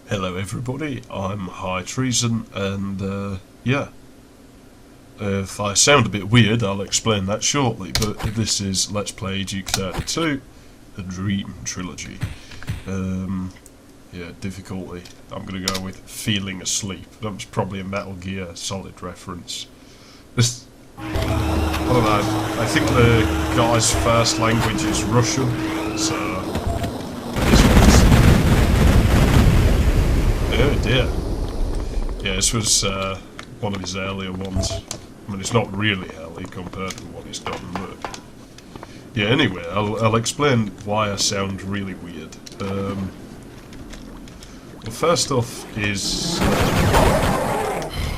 Hello everybody, I'm High Treason, and yeah, if I sound a bit weird I'll explain that shortly, but this is Let's Play EDuke32, the Dream Trilogy. Yeah, difficulty, I'm gonna go with feeling asleep. That was probably a Metal Gear Solid reference. This, I don't know, I think the guy's first language is Russian, so... Oh dear. Yeah, this was one of his earlier ones. I mean, it's not really early compared to what he's done, but... Yeah, anyway, I'll explain why I sound really weird. Well, first off is...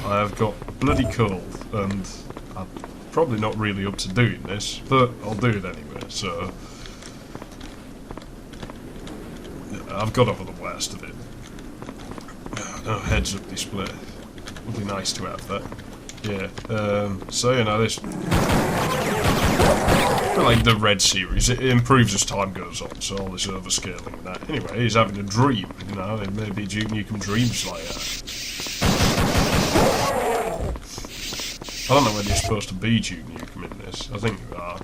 I've got bloody cold, and I'm probably not really up to doing this, but I'll do it anyway, so... I've got over the worst of it. No heads-up display. Would be nice to have that. Yeah. So you know this, like the Red series, it improves as time goes on. So all this overscaling and that. Anyway, he's having a dream. You know, it may be Duke Nukem Dream Slayer. I don't know whether you're supposed to be Duke Nukem in this. I think you are.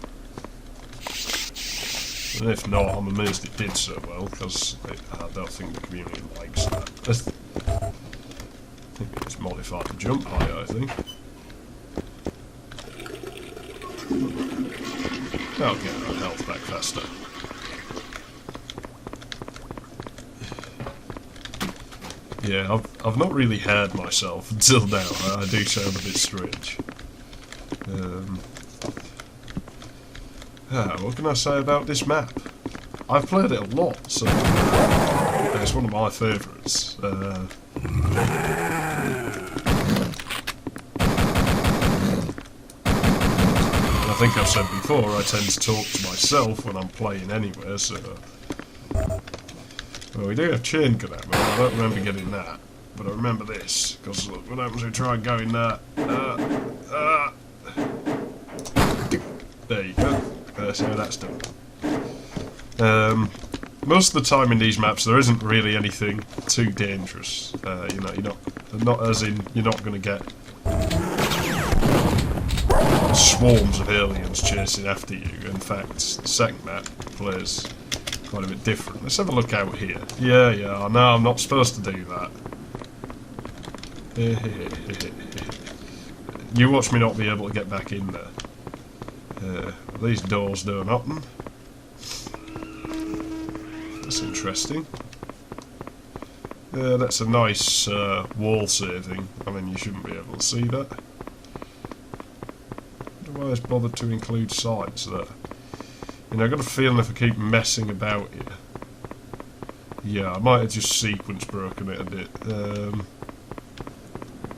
And if not, I'm amazed it did so well, because I don't think the community likes that. I think it's modified to jump higher, I think. I'll get our health back faster. Yeah, I've not really heard myself until now. I do sound a bit strange. What can I say about this map? I've played it a lot, so it's one of my favourites. I think I've said before, I tend to talk to myself when I'm playing anyway, so... Well, we do have chain gun ammo, I don't remember getting that, but I remember this, because look, what happens if we try and go in there? There you go. So that's done. Most of the time in these maps there isn't really anything too dangerous. You know, you're not as in you're not going to get swarms of aliens chasing after you. In fact, the second map plays quite a bit different. Let's have a look out here. Yeah, I know I'm not supposed to do that. You watch me not be able to get back in there. These doors don't open. That's interesting. That's a nice wall saving. I mean, you shouldn't be able to see that. Why is bothered to include signs there? You know, I've got a feeling if I keep messing about here. Yeah, I might have just sequence broken it a bit.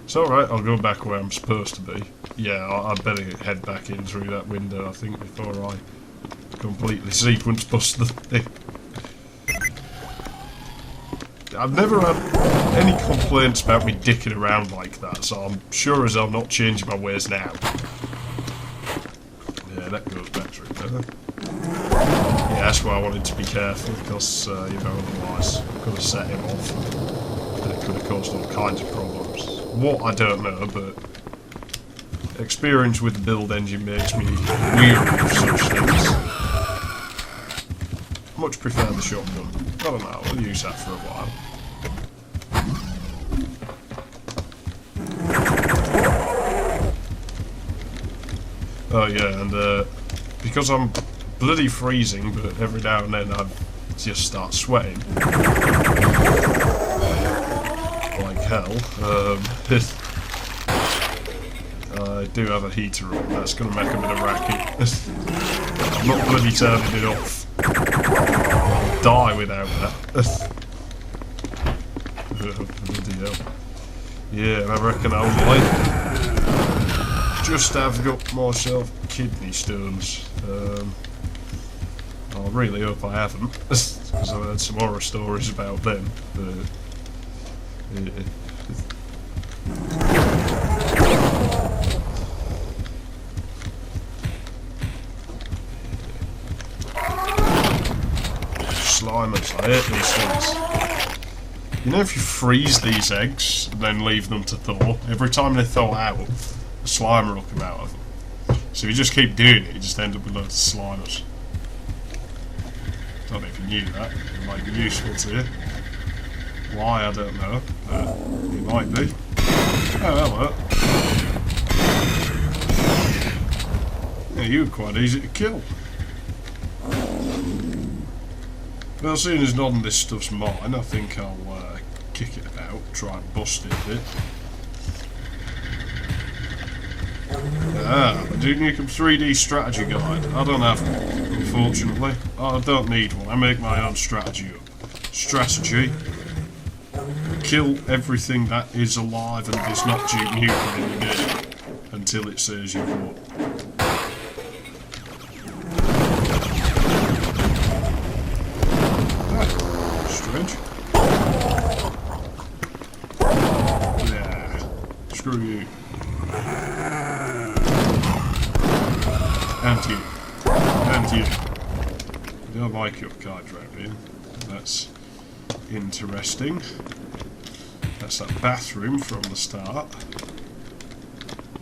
It's alright, I'll go back where I'm supposed to be. Yeah, I'd better head back in through that window, I think, before I completely sequence bust the thing. I've never had any complaints about me dicking around like that, so I'm sure as hell not changing my ways now. Yeah, that goes back through there. Yeah, that's why I wanted to be careful, because, you know, otherwise I could have set him off, and it could have caused all kinds of problems. What, I don't know, but... experience with the build engine makes me weary of such things. Much prefer the shotgun. I don't know, I'll use that for a while. Oh yeah, and because I'm bloody freezing, but every now and then I just start sweating. Like hell. I do have a heater on, that's going to make a bit of racket. I'm not bloody turning it off. I'll die without that. Bloody hell. Yeah, and I reckon I just have got myself kidney stones. I really hope I haven't, because I've heard some horror stories about them. Slimers, I hate these things. You know, if you freeze these eggs and then leave them to thaw, every time they thaw out, a slimer will come out of them. So if you just keep doing it, you just end up with loads of slimers. Don't know if you knew that. It might be useful to you. Why, I don't know. But it might be. Oh, hello. Yeah, you were quite easy to kill. Well, seeing as none of this stuff's mine, I think I'll kick it about, try and bust it a bit. Ah, the EDuke 3D strategy guide. I don't have one, unfortunately. I don't need one, I make my own strategy up. Strategy. Kill everything that is alive and is not Duke Nukem in the game until it says you've won. Strange. Yeah. Screw you. And you. And you. I don't like your card round here. That's interesting. That's that bathroom from the start.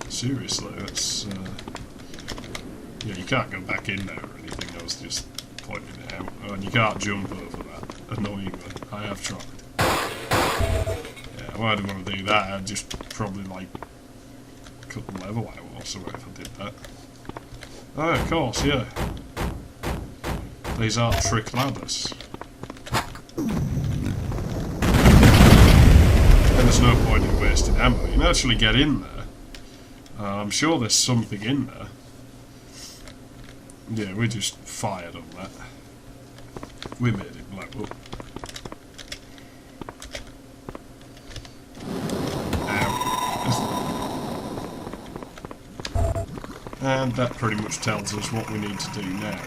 Seriously, that's... yeah, you can't go back in there or anything. I was just pointing it out. Oh, and you can't jump over that. Annoyingly. I have tried. Yeah, why do I want to do that? I'd just probably, like, cut the level out or something if I did that. Oh, of course, yeah. These aren't trick ladders. And there's no point in wasting ammo. You can actually get in there. I'm sure there's something in there. Yeah, we just fired on that. We made it blow up. And that pretty much tells us what we need to do now.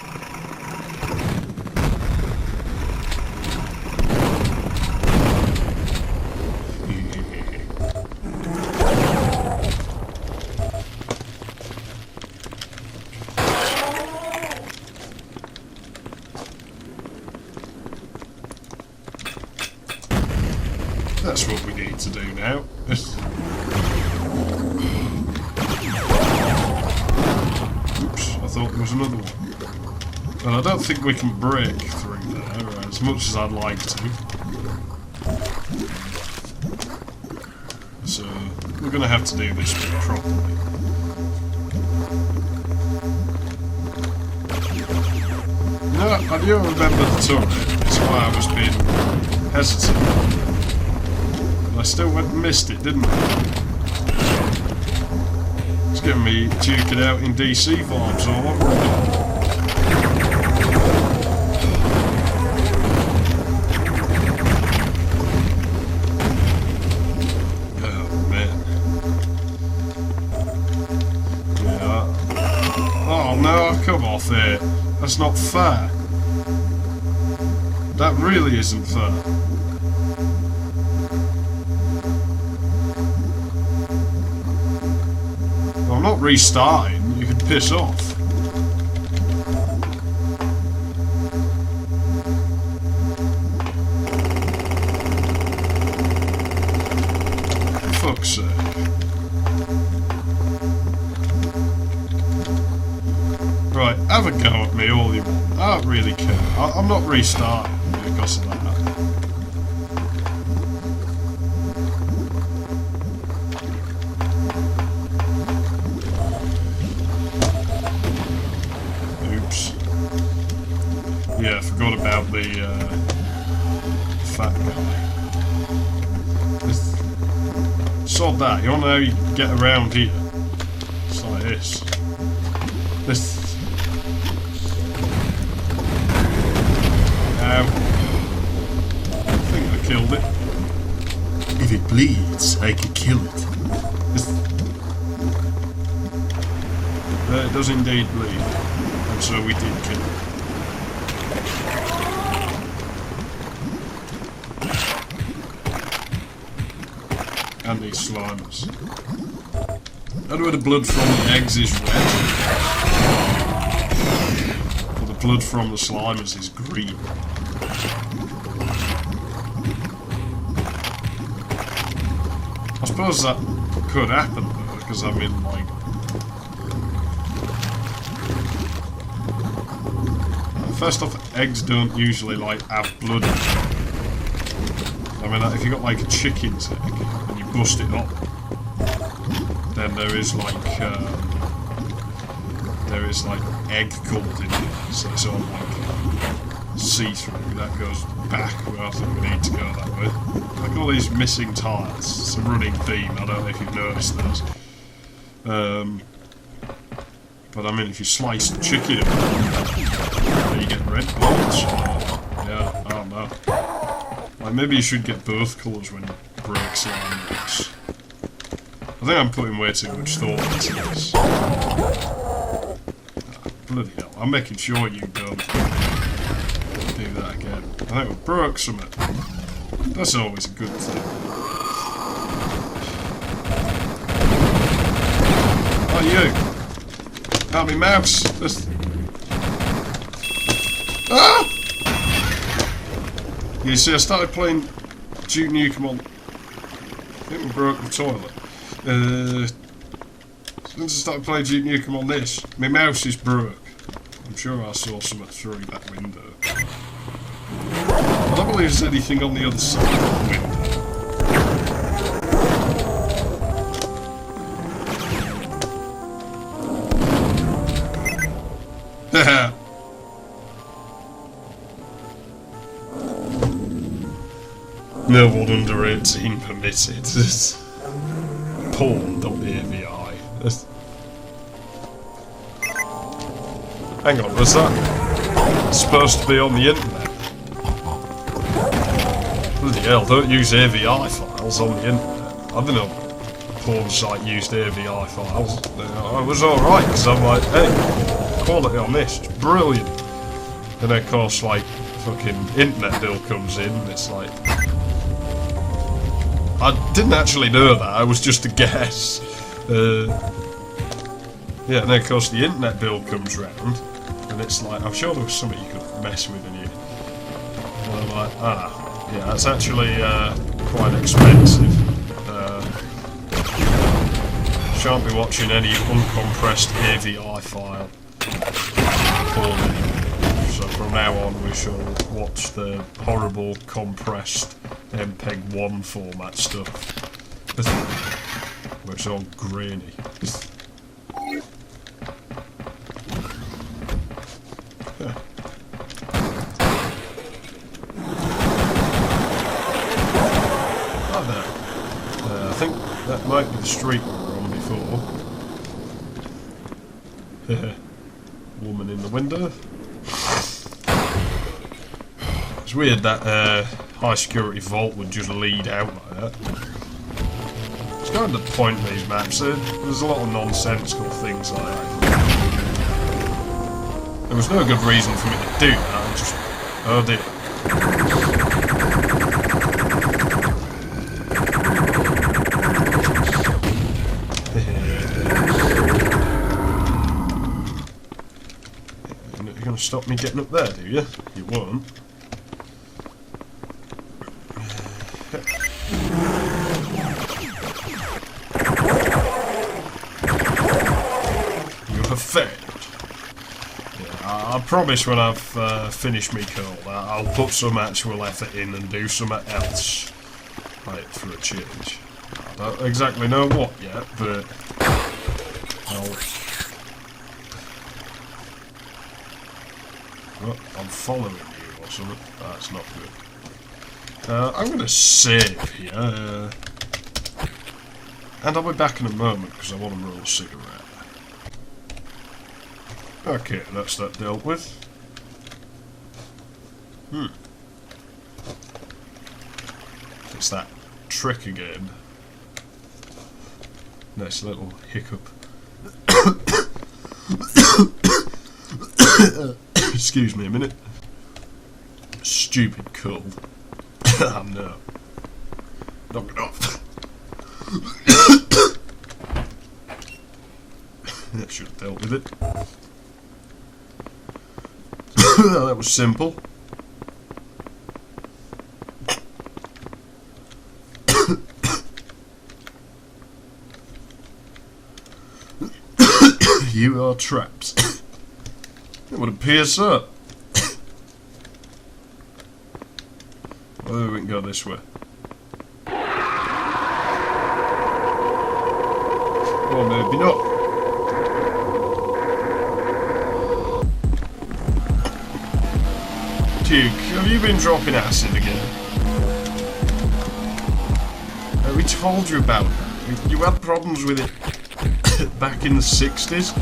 That's what we need to do now. I thought there was another one. And I don't think we can break through there as much as I'd like to. So we're going to have to do this bit properly. No, I do remember the turret. That's why I was being hesitant. But I still went and missed it, didn't I? It's giving me Duke It Out in DC vibes all over again. Oh man. Yeah. Oh no, come off there. That's not fair. That really isn't fair. I'm not restarting, you can piss off. For fuck's sake. Right, have a go at me all you want. I don't really care. I'm not restarting because of that. Yeah, I forgot about the fat guy. Sod that, you wanna know how you get around here? It's like this. Ow. I think I killed it. If it bleeds, I can kill it. It does indeed bleed. And so we did kill it. And these slimers. How do the blood from the eggs is red? But the blood from the slimers is green. suppose that could happen though, because I mean, like... First off, eggs don't usually, like, have blood in them. I mean, if you got, like, a chicken's egg, and you bust it up, then there is, like, egg colored in it, so it's all, like, see-through. That goes back where I think we need to go that way. Like all these missing tiles. It's a running theme, I don't know if you've noticed those. But I mean, if you slice the chicken, you get red bolts. Yeah, I don't know. Like maybe you should get both colours when you break slime works. I think I'm putting way too much thought into this. Bloody hell, I'm making sure you don't do that again. I think we broke something. That's always a good thing. Oh, you! Help me, mouse! Ah! You see, I started playing Duke Nukem on... I think we broke the toilet. Since I started playing Duke Nukem on this, my mouse is broke. I'm sure I saw something through that window. I don't believe there's anything on the other side of the window. No one under 18 permitted. Porn.avi. Hang on, was that supposed to be on the internet? Bloody hell, don't use AVI files on the internet. I don't know porn site used AVI files. I was alright, because I'm like, hey, quality on this, it's brilliant. And then of course, like, fucking internet bill comes in, and it's like... I didn't actually know that, I was just a guess. Yeah, and then of course the internet bill comes round, and it's like, I'm sure there was something you could mess with in here. And I'm like, yeah, that's actually quite expensive. Shan't be watching any uncompressed AVI file. So from now on we shall watch the horrible compressed MPEG-1 format stuff. Where it's all grainy. I think that might be the street we were on before. Woman in the window. It's weird that high security vault would just lead out like that. It's kind of the point of these maps. There's a lot of nonsensical things like that. There was no good reason for me to do that. I just... Oh dear. You're going to stop me getting up there, do you? You won't. You have failed. Yeah, I promise when I've finished me call, I'll put some actual effort in and do something else. Right, for a change. I don't exactly know what yet, but Oh, I'm following you or something. That's not good. I'm going to save here. And I'll be back in a moment because I want to roll a cigarette. Okay, that's that dealt with. It's that trick again. Nice little hiccup. Excuse me a minute. Stupid cold. Oh no. Knock it off. That should have dealt with it. That was simple. You are traps. It would appear so. Oh, we can go this way. Or maybe not. Duke, have you been dropping acid again? We told you about that. You had problems with it back in the 60s.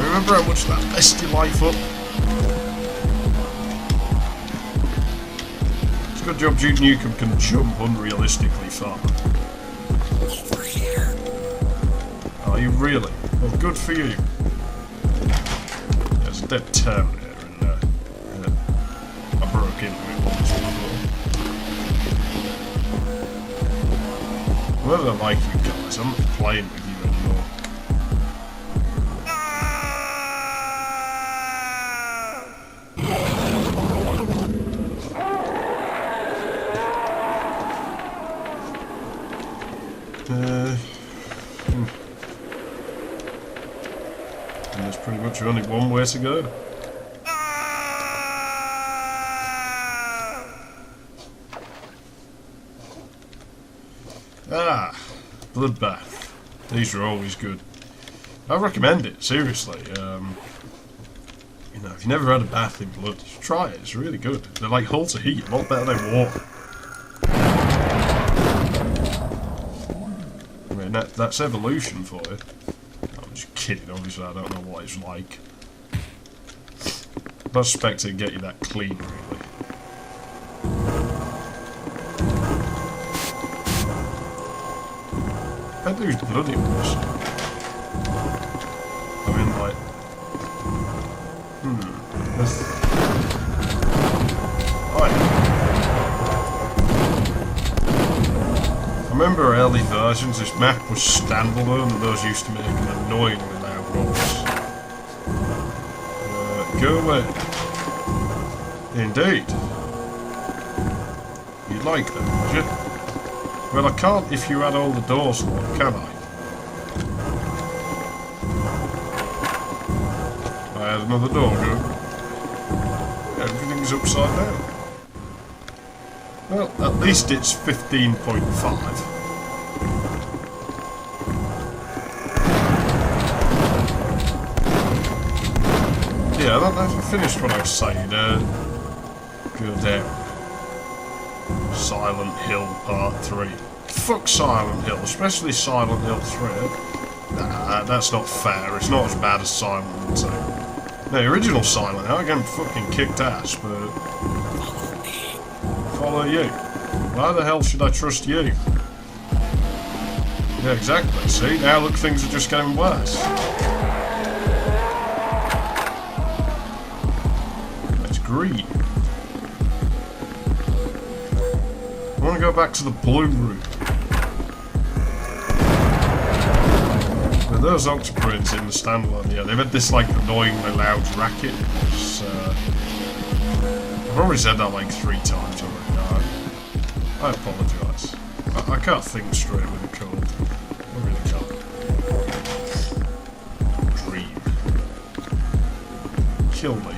Remember how much that messed your life up? It's a good job Duke Nukem can jump unrealistically far. Over here. Are you really? Well, good for you. There's a dead town there, and I broke into it once before. Whether I like you guys, I'm not playing with you anymore. And there's pretty much only one way to go. Ah, bloodbath. These are always good. I recommend it, seriously. You know, if you've never had a bath in blood, try it. It's really good. They're like Halter Heat, a lot better than water. I mean, that's evolution for you. I'm just kidding, obviously I don't know what it's like. I suspect it'd get you that clean, really. I think it's bloody worse. I mean, like... I remember early versions, this map was standalone, and those used to make an annoyingly loud noise. Go away. Indeed. You'd like them, would you? Well, I can't if you had all the doors locked, can I? I had another door open. Everything's upside down. Well, at least it's 15.5. Yeah, I finished what I was saying. Go down. Silent Hill Part 3. Fuck Silent Hill, especially Silent Hill 3. Nah, that's not fair. It's not as bad as Silent Hill 2. The original Silent Hill, again, fucking kicked ass, but... Follow you. Why the hell should I trust you? Yeah, exactly. See, now look, things are just getting worse. It's green. I want to go back to the blue room. Now, those octobrains in the standalone, yeah, they've had this like annoyingly loud racket. I've already said that like 3 times already. I apologise. I can't think straight with a cold. I really can't. Dream. Kill me.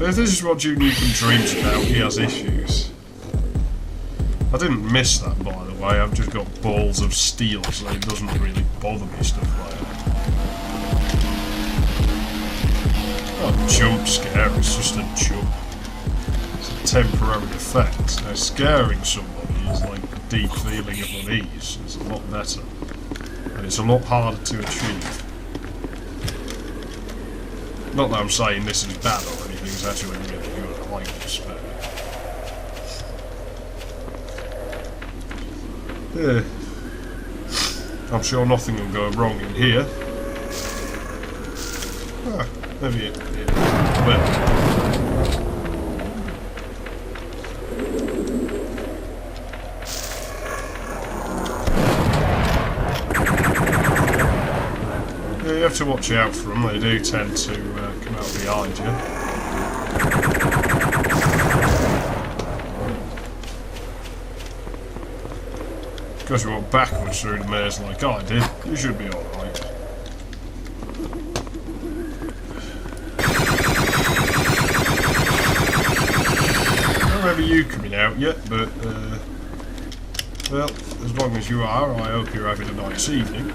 If this is what Duke Nukem dreams about, he has issues. I didn't miss that, by the way. I've just got balls of steel, so it doesn't really bother me, stuff like that. Not a jump scare, it's just a jump. It's a temporary effect. Now, scaring somebody is like a deep feeling of unease. It's a lot better. And it's a lot harder to achieve. Not that I'm saying this is bad or anything, it's actually really good. I like this better. Yeah. I'm sure nothing will go wrong in here. Ah, maybe it will. Yeah, you have to watch out for them, they do tend to come out behind you. because you walk backwards through the maze like I did, you should be alright. I don't remember you coming out yet, but, well, as long as you are, I hope you're having a nice evening.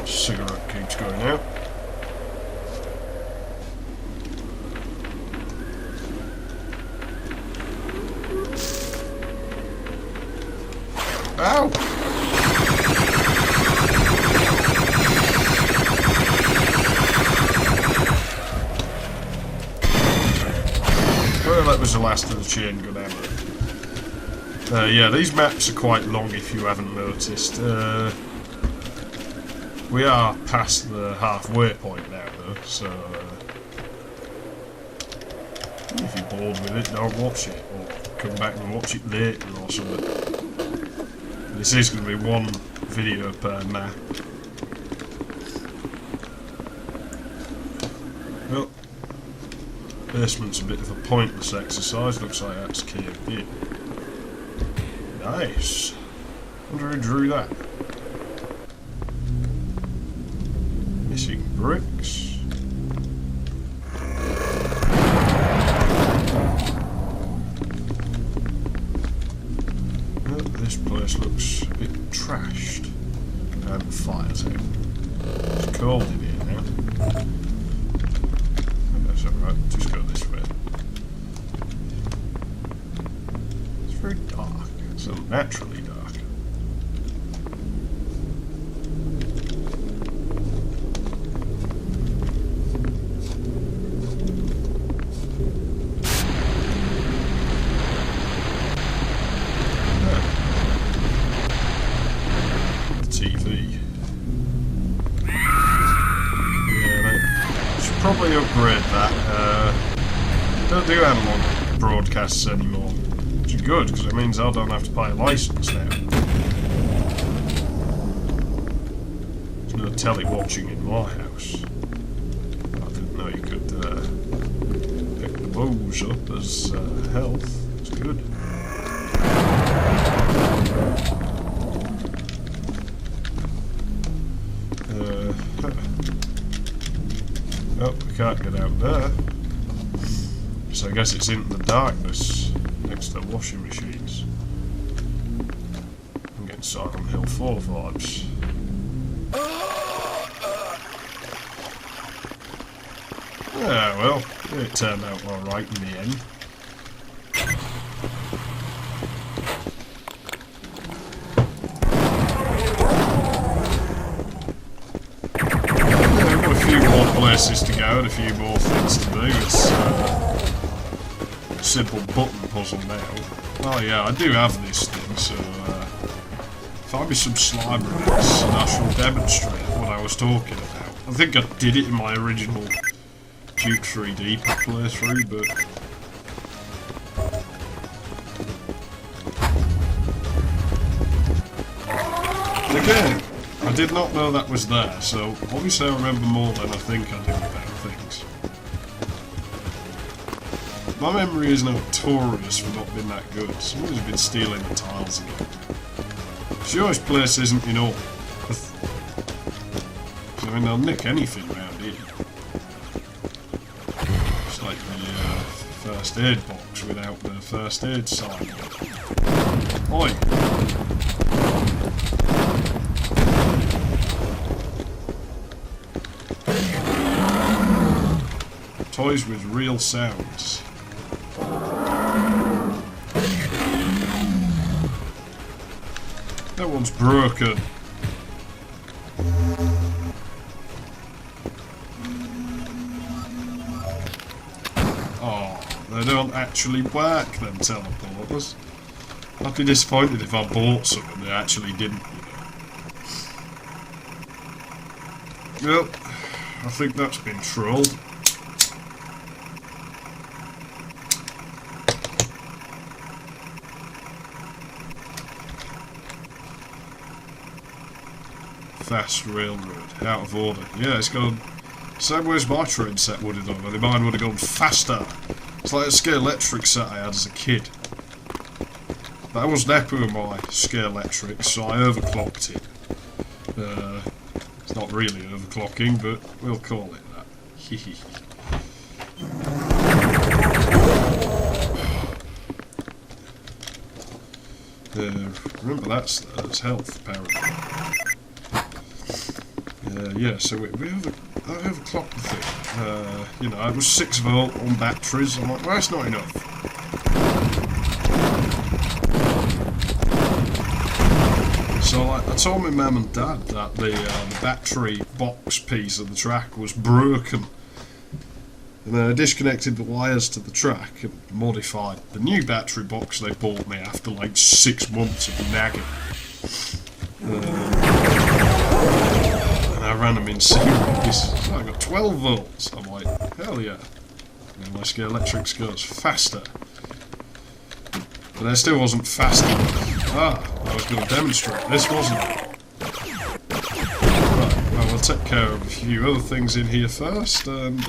Cigarette keeps going out. Ow! Well, that was the last of the chain gun ammo. Yeah, these maps are quite long if you haven't noticed. We are past the halfway point now though, so if you're bored with it, don't watch it, or come back and watch it later or something. This is going to be one video per map. Well, basement's a bit of a pointless exercise, looks like that's caved in. Nice. Wonder who drew that. Missing bricks. Well, this place looks a bit trashed. And the fire's out. It's cold in here now. That's alright, just go this way. It's very dark. It's unnaturally dark. Probably upgrade that. Don't do analog broadcasts anymore, which is good because it means I don't have to pay a license now. There's no telly watching in my house. I didn't know you could pick the bows up as health. It's good. Oh, we can't get out there. So I guess it's in the darkness next to the washing machines. I'm getting Silent Hill 4 vibes. Yeah, well, it turned out alright in the end. Places to go and a few more things to do. It's a simple button puzzle now. Oh yeah, I do have this thing, so find me some slime rings and I shall demonstrate what I was talking about. I think I did it in my original EDuke32 playthrough, but again, I did not know that was there, so obviously I remember more than I think I do about things. My memory is notorious for not being that good. Someone's been stealing the tiles again. Sure, this place isn't in order. I mean, they'll nick anything around here. It's like the first aid box without the first aid sign. Oi! Toys with real sounds. That one's broken. Oh, they don't actually work, them teleporters. I'd be disappointed if I bought some and they actually didn't, you know. Well, I think that's been trolled. Fast railroad, out of order. Yeah, it's gone same way as my train set would have done, only mine would have gone faster. It's like a Scalextric set I had as a kid. That was never my Scalextric, so I overclocked it. It's not really overclocking, but we'll call it that. Hehe. Remember that's health, apparently. Yeah, so I overclocked the thing. You know, it was 6 volt on batteries. I'm like, well, that's not enough. So I told my mum and dad that the battery box piece of the track was broken. And then I disconnected the wires to the track and modified the new battery box they bought me after like 6 months of nagging. And I ran them in series. So I got 12 volts. I'm like, hell yeah. And my Scalextric goes faster. But I still wasn't fast enough. I was going to demonstrate. This wasn't it. Right, well, we'll take care of a few other things in here first, and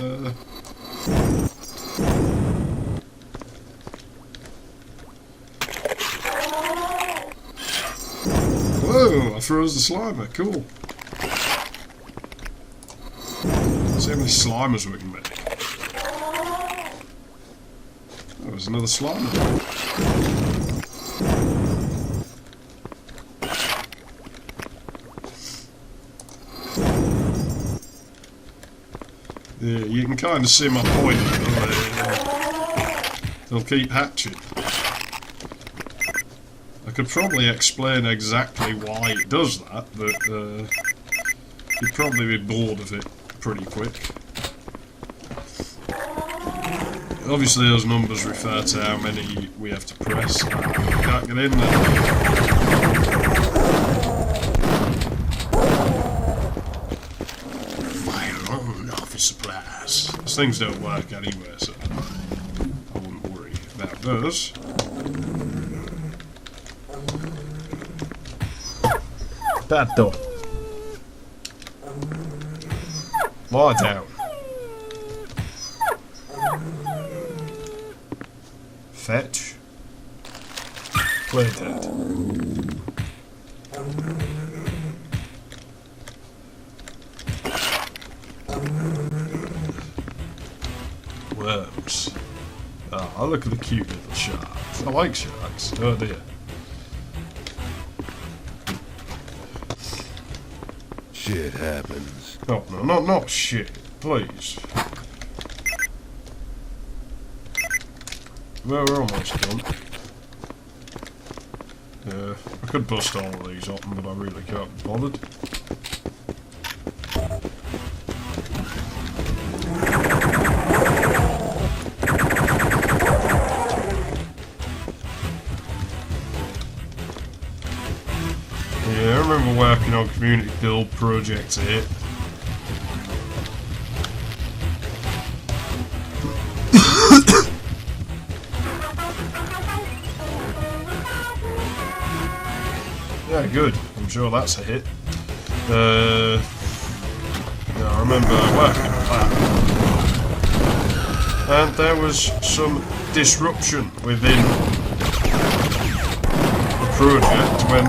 whoa, I froze the slimer, cool. Let's see how many slimers we can make. Oh, there's another slimer. Yeah, you can kind of see my point. They'll keep hatching. I could probably explain exactly why it does that, but you'd probably be bored of it pretty quick. Obviously those numbers refer to how many we have to press. Can't get in there. Supplies. Those things don't work anyway, so I wouldn't worry about those. Bad dog. Lie down. Fetch. Play dead. Worms. Oh, look at the cute little sharks. I like sharks. Oh dear. Shit happens. Oh, no, not shit. Please. Well, we're almost done. I could bust all of these open, but I really can't be bothered. Yeah, I remember working on community build projects here. Yeah, good. I'm sure that's a hit. Yeah, I remember working on that. And there was some disruption within the project when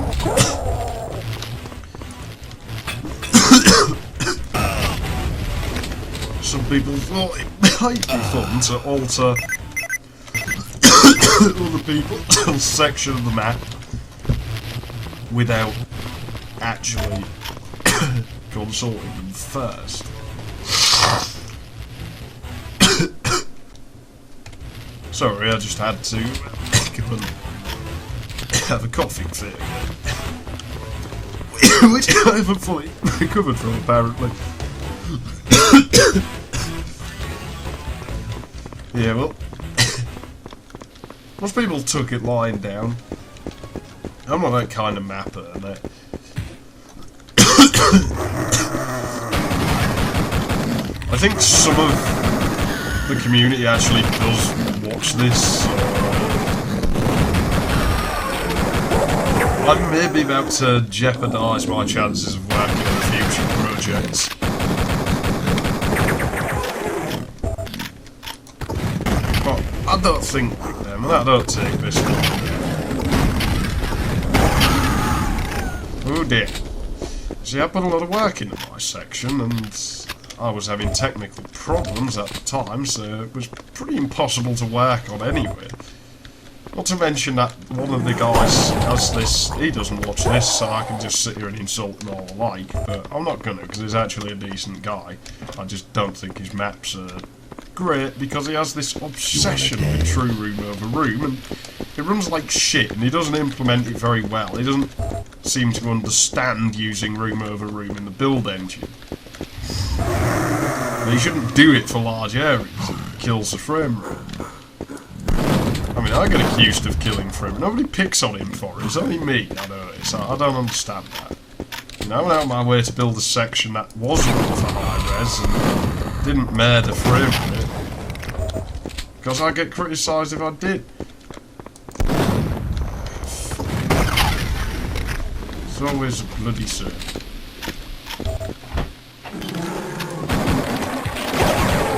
some people thought it might be fun to alter other people's section of the map without actually consulting them first. Sorry, I just had to go and have a coughing fit again. Which I haven't fully recovered from, apparently. Yeah, well, most people took it lying down. I'm not that kind of mapper, and I think some of the community actually does watch this. I may be about to jeopardise my chances of working on future projects. I don't think them, and I don't take this. Oh dear. See, I put a lot of work into my section, and I was having technical problems at the time, so it was pretty impossible to work on anyway. Not to mention that one of the guys has this, he doesn't watch this, so I can just sit here and insult him all I like, but I'm not gonna, because he's actually a decent guy. I just don't think his maps are great, because he has this obsession with true room over room, and it runs like shit, and he doesn't implement it very well. He doesn't seem to understand using room over room in the build engine. And he shouldn't do it for large areas, it kills the frame rate. I mean, I get accused of killing frame. Nobody picks on him for it. It's only me, I notice. I don't understand that. You know, I went out of my way to build a section that was run for high res and didn't murder frame rate. Because I get criticised if I did. It's always a bloody sin.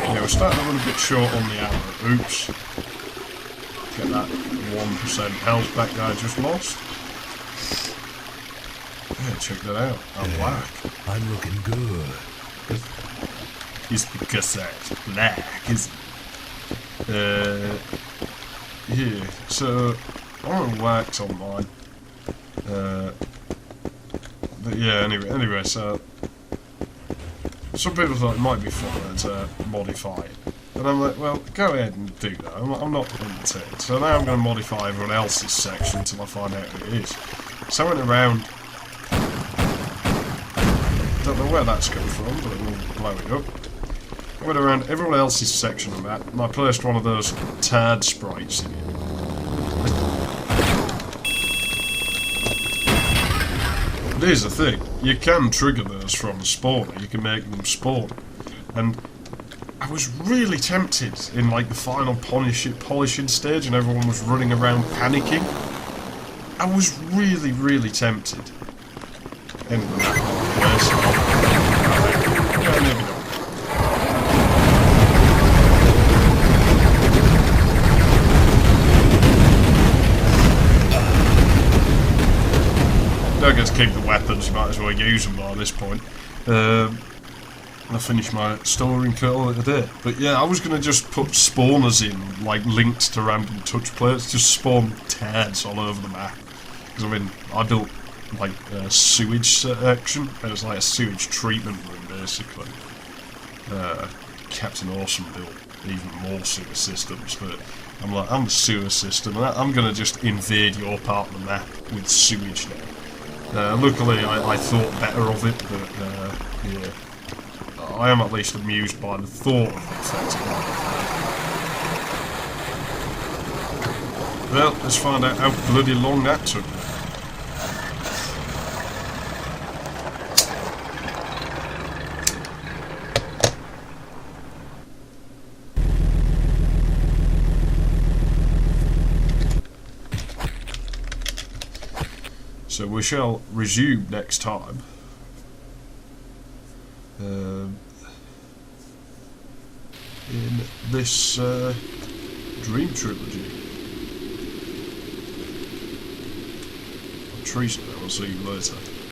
Yeah, we're starting a little bit short on the ammo. Oops. Get that 1% health back that I just lost. Yeah, check that out. I'm black. I'm looking good. It's because that's black, isn't it? Yeah, so I'm gonna wax on mine. But yeah, anyway, so some people thought it might be fun to modify it. And I'm like, well, go ahead and do that. I'm not entertained. So now I'm going to modify everyone else's section until I find out who it is. So I went around. Don't know where that's come from, but it will blow it up. I went around everyone else's section of that, and I placed one of those turd sprites in it. But here's the thing: you can trigger those from the spawner. You can make them spawn, and I was really tempted in like the final polishing stage and everyone was running around panicking. I was really, really tempted. Anyway, yeah, maybe not. Don't get to keep the weapons, you might as well use them by this point. I finished my storing call of the day. But yeah, I was going to just put spawners in, like links to random touch plates, just spawn turds all over the map. Because I mean, I built like a sewage section, it was like a sewage treatment room basically. Captain Awesome built even more sewer systems, but I'm like, I'm the sewer system, and I'm going to just invade your part of the map with sewage now. Luckily, I thought better of it, but yeah. I am at least amused by the thought of the effect it might have. Well, let's find out how bloody long that took. So we shall resume next time. In this Dream Trilogy. Treason, I will see you later.